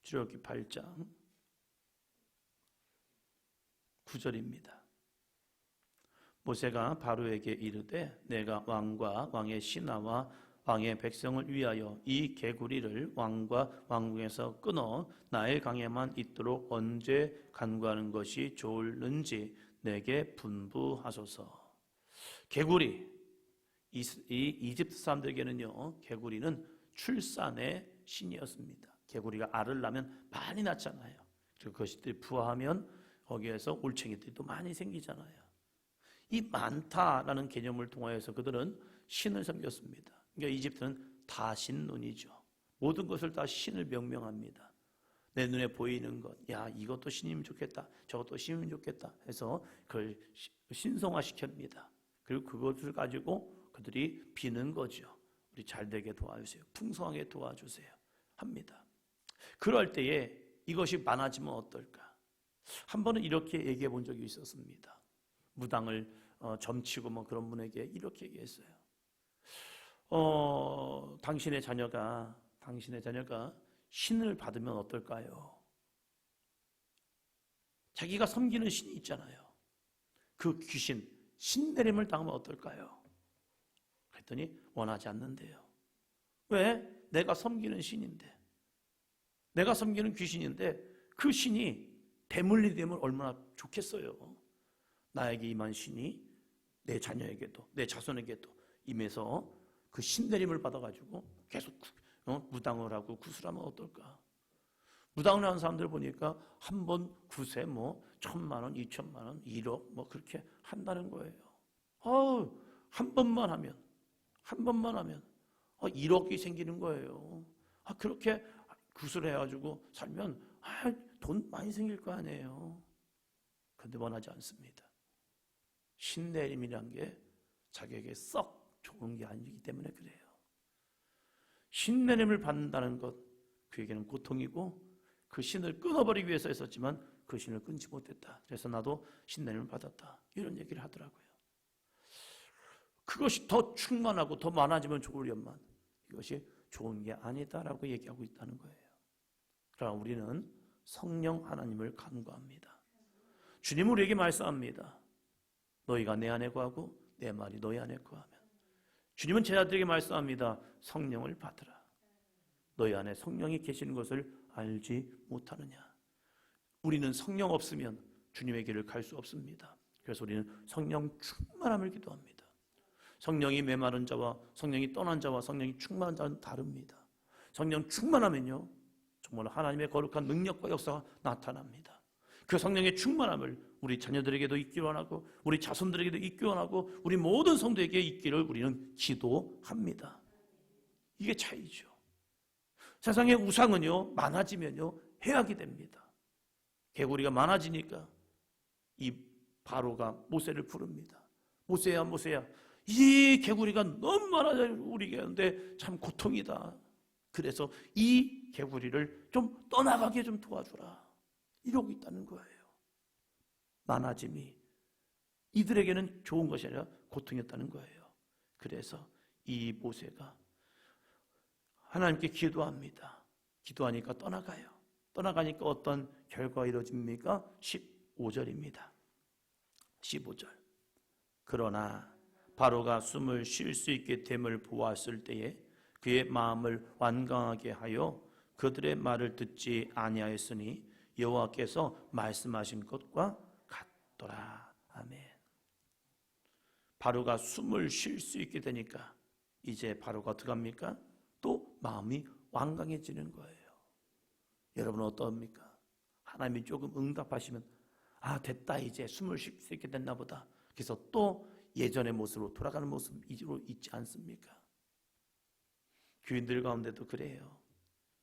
출애굽기 8장 9절입니다. 모세가 바로에게 이르되 내가 왕과 왕의 신하와 왕의 백성을 위하여 이 개구리를 왕과 왕궁에서 끊어 나일 강에만 있도록 언제 간구하는 것이 좋을는지 내게 분부하소서. 개구리, 이 이집트 사람들에게는요, 개구리는 출산의 신이었습니다. 개구리가 알을 낳으면 많이 낳잖아요. 그리고 그것들이 부화하면 거기에서 올챙이들이 또 많이 생기잖아요. 이 많다라는 개념을 통하여서 그들은 신을 섬겼습니다. 그러니까 이집트는 다신론이죠. 모든 것을 다 신을 명명합니다. 내 눈에 보이는 것, 야 이것도 신이면 좋겠다, 저것도 신이면 좋겠다 해서 그걸 신성화시킵니다. 그리고 그것을 가지고 그들이 비는 거죠. 우리 잘 되게 도와주세요, 풍성하게 도와주세요 합니다. 그럴 때에 이것이 많아지면 어떨까? 한 번은 이렇게 얘기해 본 적이 있었습니다. 무당을 점치고 뭐 그런 분에게 이렇게 얘기했어요. 당신의 자녀가 신을 받으면 어떨까요? 자기가 섬기는 신이 있잖아요. 그 귀신, 신내림을 당하면 어떨까요? 그랬더니 원하지 않는데요. 왜? 내가 섬기는 신인데, 내가 섬기는 귀신인데 그 신이 대물리 되면 얼마나 좋겠어요. 나에게 임한 신이 내 자녀에게도 내 자손에게도 임해서 그 신내림을 받아가지고 계속 무당을 하고 구슬하면 어떨까? 무당을 하는 사람들 보니까 한 번 구세 뭐 1,000만 원, 2,000만 원, 1억 뭐 그렇게 한다는 거예요. 한 번만 하면 1억이 생기는 거예요. 그렇게 구슬해가지고 살면 돈 많이 생길 거 아니에요. 그런데 원하지 않습니다. 신내림이란 게 자기에게 썩 좋은 게 아니기 때문에 그래요. 신내림을 받는다는 것, 그에게는 고통이고 그 신을 끊어버리기 위해서 했었지만 그 신을 끊지 못했다. 그래서 나도 신내림을 받았다, 이런 얘기를 하더라고요. 그것이 더 충만하고 더 많아지면 좋으련만 이것이 좋은 게 아니다라고 얘기하고 있다는 거예요. 그러나 우리는 성령 하나님을 간구합니다. 주님 우리에게 말씀합니다. 너희가 내 안에 거하고 내 말이 너희 안에 거하면. 주님은 제자들에게 말씀합니다. 성령을 받으라. 너희 안에 성령이 계시는 것을 알지 못하느냐. 우리는 성령 없으면 주님의 길을 갈 수 없습니다. 그래서 우리는 성령 충만함을 기도합니다. 성령이 메마른 자와 성령이 떠난 자와 성령이 충만한 자는 다릅니다. 성령 충만하면요, 정말 하나님의 거룩한 능력과 역사가 나타납니다. 그 성령의 충만함을 우리 자녀들에게도 있기 원하고 우리 자손들에게도 있기 원하고 우리 모든 성도에게 있기를 우리는 기도합니다. 이게 차이죠. 세상의 우상은요, 많아지면요 해악이 됩니다. 개구리가 많아지니까 이 바로가 모세를 부릅니다. 모세야, 모세야, 이 개구리가 너무 많아져 우리에게 하는데 참 고통이다. 그래서 이 개구리를 좀 떠나가게 좀 도와주라, 이러고 있다는 거예요. 많아짐이 이들에게는 좋은 것이 아니라 고통이었다는 거예요. 그래서 이 모세가 하나님께 기도합니다. 기도하니까 떠나가요. 떠나가니까 어떤 결과가 이루어집니까? 15절입니다. 15절. 그러나 바로가 숨을 쉴 수 있게 됨을 보았을 때에 그의 마음을 완강하게 하여 그들의 말을 듣지 아니하였으니 여호와께서 말씀하신 것과 같더라. 아멘. 바로가 숨을 쉴 수 있게 되니까 이제 바로가 어떻게 합니까? 또 마음이 완강해지는 거예요. 여러분은 어떠합니까? 하나님이 조금 응답하시면 됐다, 이제 숨을 쉴 수 있게 됐나 보다. 그래서 또 예전의 모습으로 돌아가는 모습으로 있지 않습니까? 교인들 가운데도 그래요.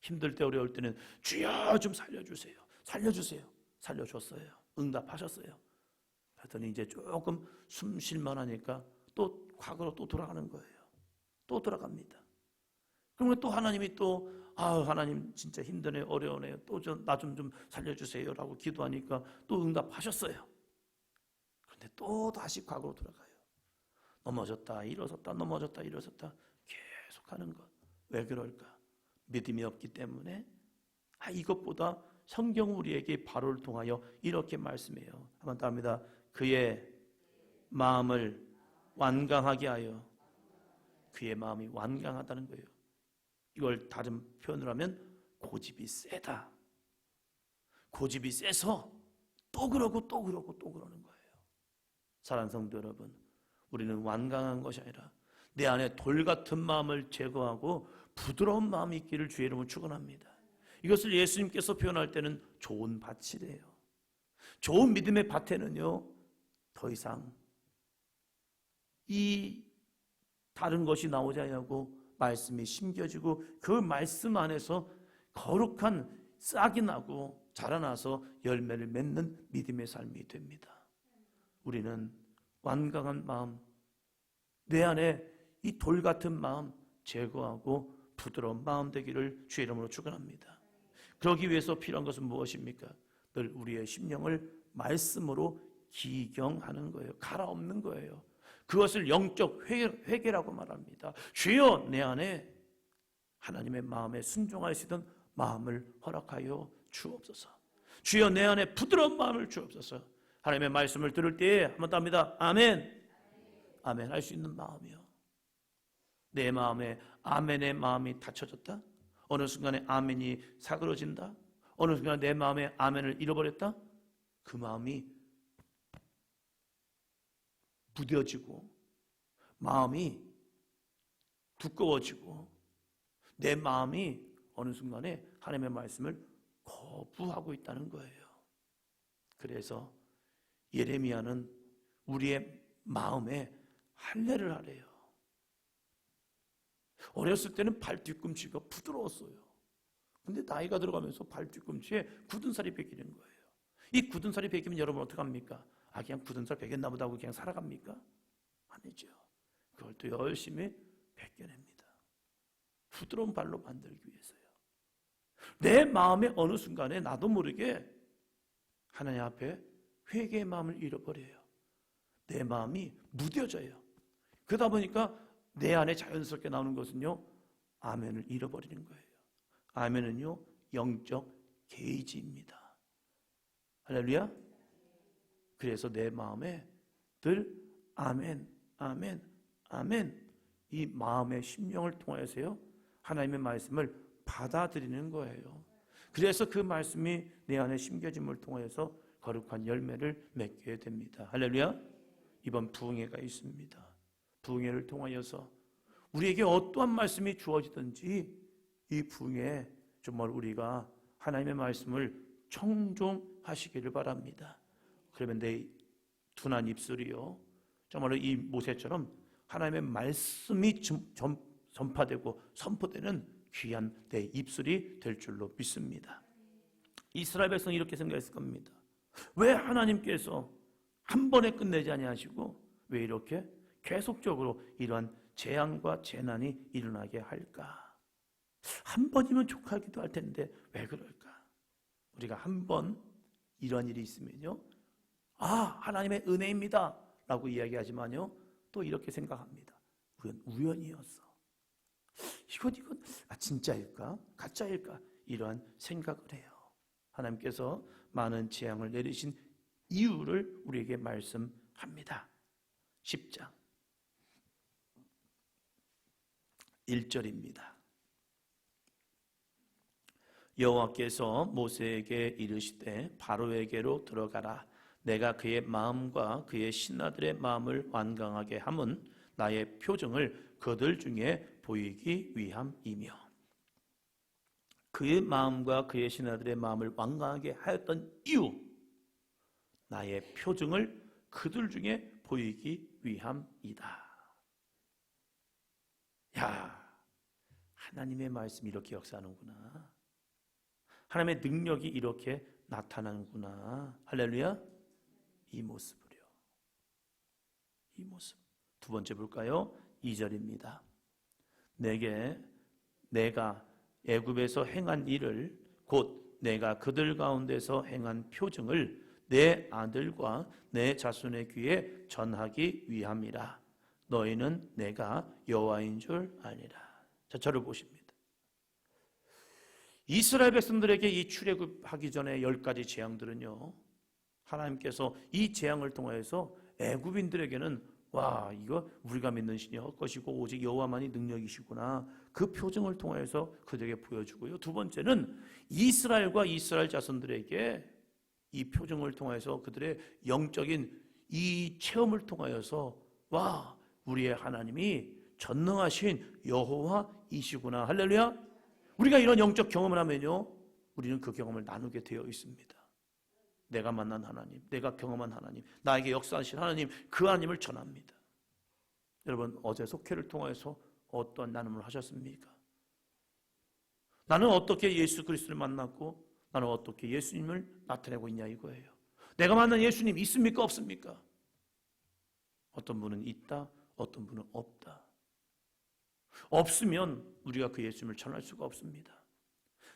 힘들 때 어려울 때는 주여 좀 살려주세요, 살려주세요. 살려줬어요. 응답하셨어요. 그랬더니 이제 조금 숨 쉴만 하니까 또 과거로 또 돌아가는 거예요. 또 돌아갑니다. 그러면 또 하나님이 또 하나님 진짜 힘드네, 어려우네요, 또 나 좀 살려주세요 라고 기도하니까 또 응답하셨어요. 그런데 또 다시 과거로 돌아가요. 넘어졌다 일어섰다 넘어졌다 일어섰다 계속하는 것. 왜 그럴까? 믿음이 없기 때문에 이것보다 성경 우리에게 바로를 통하여 이렇게 말씀해요. 한번 더 합니다. 그의 마음을 완강하게 하여. 그의 마음이 완강하다는 거예요. 이걸 다른 표현으로 하면 고집이 세다. 고집이 세서 또 그러고 또 그러고 또 그러는 거예요. 사랑하는 성도 여러분, 우리는 완강한 것이 아니라 내 안에 돌 같은 마음을 제거하고 부드러운 마음이 있기를 주의 이름으로 축원합니다. 이것을 예수님께서 표현할 때는 좋은 밭이래요. 좋은 믿음의 밭에는요, 더 이상 이 다른 것이 나오지 않냐고 말씀이 심겨지고 그 말씀 안에서 거룩한 싹이 나고 자라나서 열매를 맺는 믿음의 삶이 됩니다. 우리는 완강한 마음, 내 안에 이 돌 같은 마음 제거하고 부드러운 마음 되기를 주의 이름으로 축원합니다. 그러기 위해서 필요한 것은 무엇입니까? 늘 우리의 심령을 말씀으로 기경하는 거예요. 갈아엎는 거예요. 그것을 영적 회개라고 말합니다. 주여, 내 안에 하나님의 마음에 순종할 수 있는 마음을 허락하여 주옵소서. 주여, 내 안에 부드러운 마음을 주옵소서. 하나님의 말씀을 들을 때에 한번 더 합니다. 아멘. 아멘 할 수 있는 마음이요. 내 마음에 아멘의 마음이 닫혀졌다? 어느 순간에 아멘이 사그러진다? 어느 순간 내 마음에 아멘을 잃어버렸다? 그 마음이 무뎌지고 마음이 두꺼워지고 내 마음이 어느 순간에 하나님의 말씀을 거부하고 있다는 거예요. 그래서 예레미야는 우리의 마음에 할례를 하래요. 어렸을 때는 발 뒤꿈치가 부드러웠어요. 근데 나이가 들어가면서 발 뒤꿈치에 굳은 살이 베기는 거예요. 이 굳은 살이 베기면 여러분 어떡합니까? 그냥 굳은 살 베겼나 보다 하고 그냥 살아갑니까? 아니죠. 그걸 또 열심히 베껴냅니다. 부드러운 발로 만들기 위해서요. 내 마음의 어느 순간에 나도 모르게 하나님 앞에 회개의 마음을 잃어버려요. 내 마음이 무뎌져요. 그러다 보니까 내 안에 자연스럽게 나오는 것은요, 아멘을 잃어버리는 거예요. 아멘은요, 영적 게이지입니다. 할렐루야. 그래서 내 마음에 늘 아멘, 아멘, 아멘, 이 마음의 심령을 통해서요, 하나님의 말씀을 받아들이는 거예요. 그래서 그 말씀이 내 안에 심겨짐을 통해서 거룩한 열매를 맺게 됩니다. 할렐루야. 이번 부흥회가 있습니다. 부흥회를 통하여서 우리에게 어떠한 말씀이 주어지든지 이 부흥회에 정말 우리가 하나님의 말씀을 청종하시기를 바랍니다. 그러면 내 둔한 입술이요, 정말로 이 모세처럼 하나님의 말씀이 전파되고 선포되는 귀한 내 입술이 될 줄로 믿습니다. 이스라엘 백성이 이렇게 생각했을 겁니다. 왜 하나님께서 한 번에 끝내지 아니하시고 왜 이렇게 계속적으로 이러한 재앙과 재난이 일어나게 할까? 한 번이면 족하기도 할 텐데 왜 그럴까? 우리가 한 번 이런 일이 있으면요, 하나님의 은혜입니다 라고 이야기하지만요, 또 이렇게 생각합니다. 그건 우연이었어. 이건 진짜일까? 가짜일까? 이러한 생각을 해요. 하나님께서 많은 재앙을 내리신 이유를 우리에게 말씀합니다. 10장 1절입니다. 여호와께서 모세에게 이르시되 바로에게로 들어가라. 내가 그의 마음과 그의 신하들의 마음을 완강하게 함은 나의 표정을 그들 중에 보이기 위함이며. 그의 마음과 그의 신하들의 마음을 완강하게 하였던 이유, 나의 표정을 그들 중에 보이기 위함이다. 야, 하나님의 말씀이 이렇게 역사하는구나. 하나님의 능력이 이렇게 나타나는구나. 할렐루야. 이 모습을요. 이 모습. 두 번째 볼까요? 2절입니다. 내가 애굽에서 행한 일을, 곧 내가 그들 가운데서 행한 표징을 내 아들과 내 자손의 귀에 전하기 위함이라. 너희는 내가 여호와인 줄 아니라. 자, 저를 보십니다. 이스라엘 백성들에게 이 출애굽하기 전에 10가지 재앙들은요, 하나님께서 이 재앙을 통하여서 애굽인들에게는 와, 이거 우리가 믿는 신이 헛것이고 오직 여호와만이 능력이시구나, 그 표정을 통하여서 그들에게 보여주고요. 두 번째는 이스라엘과 이스라엘 자손들에게 이 표정을 통해서 그들의 영적인 이 체험을 통하여서 와, 우리의 하나님이 전능하신 여호와이시구나. 할렐루야. 우리가 이런 영적 경험을 하면요, 우리는 그 경험을 나누게 되어 있습니다. 내가 만난 하나님, 내가 경험한 하나님, 나에게 역사하신 하나님, 그 하나님을 전합니다. 여러분, 어제 속회를 통해서 어떠한 나눔을 하셨습니까? 나는 어떻게 예수 그리스도를 만났고 나는 어떻게 예수님을 나타내고 있냐, 이거예요. 내가 만난 예수님 있습니까, 없습니까? 어떤 분은 있다, 어떤 분은 없다. 없으면 우리가 그 예수님을 전할 수가 없습니다.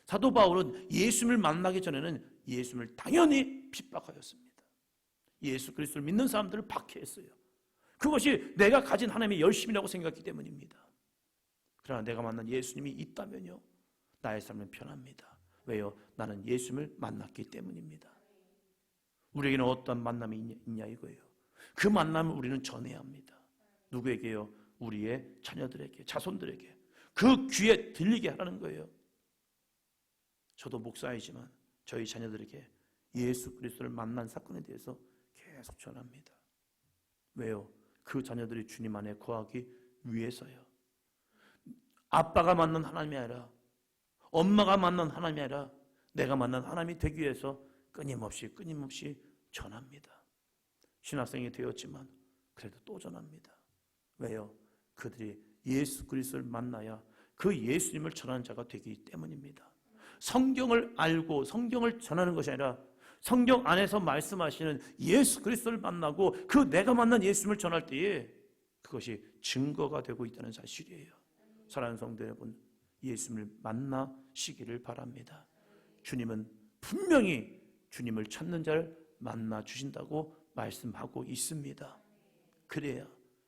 사도 바울은 예수님을 만나기 전에는 예수님을 당연히 핍박하였습니다. 예수 그리스도를 믿는 사람들을 박해했어요. 그것이 내가 가진 하나님의 열심이라고 생각했기 때문입니다. 그러나 내가 만난 예수님이 있다면요, 나의 삶은 편합니다. 왜요? 나는 예수님을 만났기 때문입니다. 우리에게는 어떤 만남이 있냐, 이거예요. 그 만남을 우리는 전해야 합니다. 누구에게요? 우리의 자녀들에게, 자손들에게 그 귀에 들리게 하라는 거예요. 저도 목사이지만 저희 자녀들에게 예수 그리스도를 만난 사건에 대해서 계속 전합니다. 왜요? 그 자녀들이 주님 안에 거하기 위해서요. 아빠가 만난 하나님이 아니라, 엄마가 만난 하나님이 아니라 내가 만난 하나님이 되기 위해서 끊임없이 전합니다. 신학생이 되었지만 그래도 또 전합니다. 왜요? 그들이 예수 그리스도를 만나야 그 예수님을 전하는 자가 되기 때문입니다. 성경을 알고 성경을 전하는 것이 아니라 성경 안에서 말씀하시는 예수 그리스도를 만나고 그 내가 만난 예수님을 전할 때에 그것이 증거가 되고 있다는 사실이에요. 사랑하는 성도 여러분, 예수님을 만나시기를 바랍니다. 주님은 분명히 주님을 찾는 자를 만나 주신다고 말씀하고 있습니다. 그래야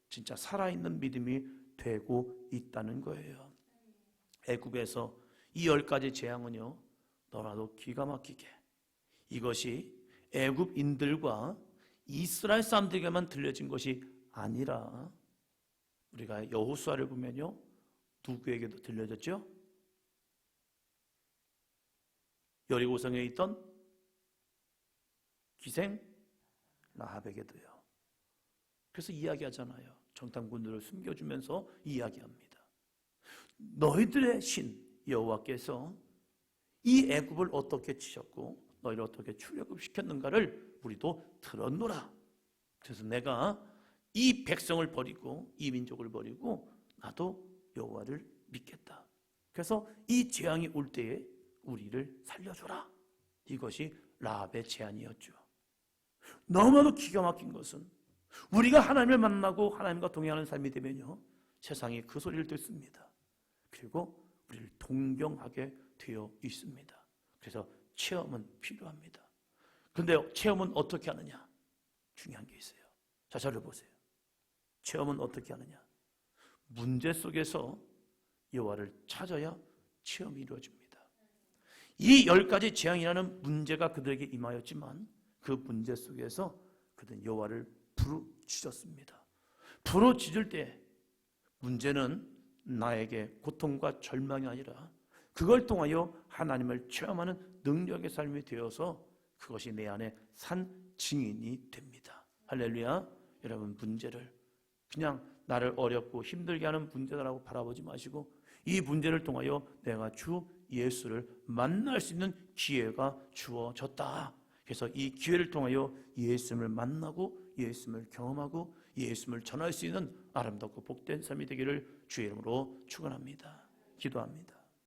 진짜 살아있는 믿음이 되고 있다는 거예요. 애굽에서 이 10가지 재앙은요, 너라도 기가 막히게, 이것이 애굽인들과 이스라엘 사람들에게만 들려진 것이 아니라 우리가 여호수아를 보면요, 누구에게도 들려졌죠? 여리고성에 있던 기생 라합에게도요. 그래서 이야기하잖아요. 정탐꾼들을 숨겨주면서 이야기합니다. 너희들의 신 여호와께서 이 애굽을 어떻게 치셨고 너희를 어떻게 출애굽시켰는가를 우리도 들었노라. 그래서 내가 이 백성을 버리고 이 민족을 버리고 나도 여호와를 믿겠다. 그래서 이 재앙이 올 때에 우리를 살려줘라. 이것이 라합의 제안이었죠. 너무나도 기가 막힌 것은 우리가 하나님을 만나고 하나님과 동행하는 삶이 되면요, 세상이 그 소리를 듣습니다. 그리고 우리를 동경하게 되어 있습니다. 그래서 체험은 필요합니다. 그런데 체험은 어떻게 하느냐? 중요한 게 있어요. 자, 저를 보세요. 체험은 어떻게 하느냐? 문제 속에서 여호와를 찾아야 체험이 이루어집니다. 이 10가지 재앙이라는 문제가 그들에게 임하였지만 그 문제 속에서 그들은 여호와를 부르짖었습니다. 부르짖을 때 문제는 나에게 고통과 절망이 아니라 그걸 통하여 하나님을 체험하는 능력의 삶이 되어서 그것이 내 안에 산 증인이 됩니다. 할렐루야. 여러분, 문제를 그냥 나를 어렵고 힘들게 하는 문제다라고 바라보지 마시고 이 문제를 통하여 내가 주 예수를 만날 수 있는 기회가 주어졌다. 그래서 이 기회를 통하여 예수님을 만나고 예수님을 경험하고 예수님을 전할 수 있는 아름답고 복된 삶이 되기를 주의 이름으로 축원합니다. 기도합니다.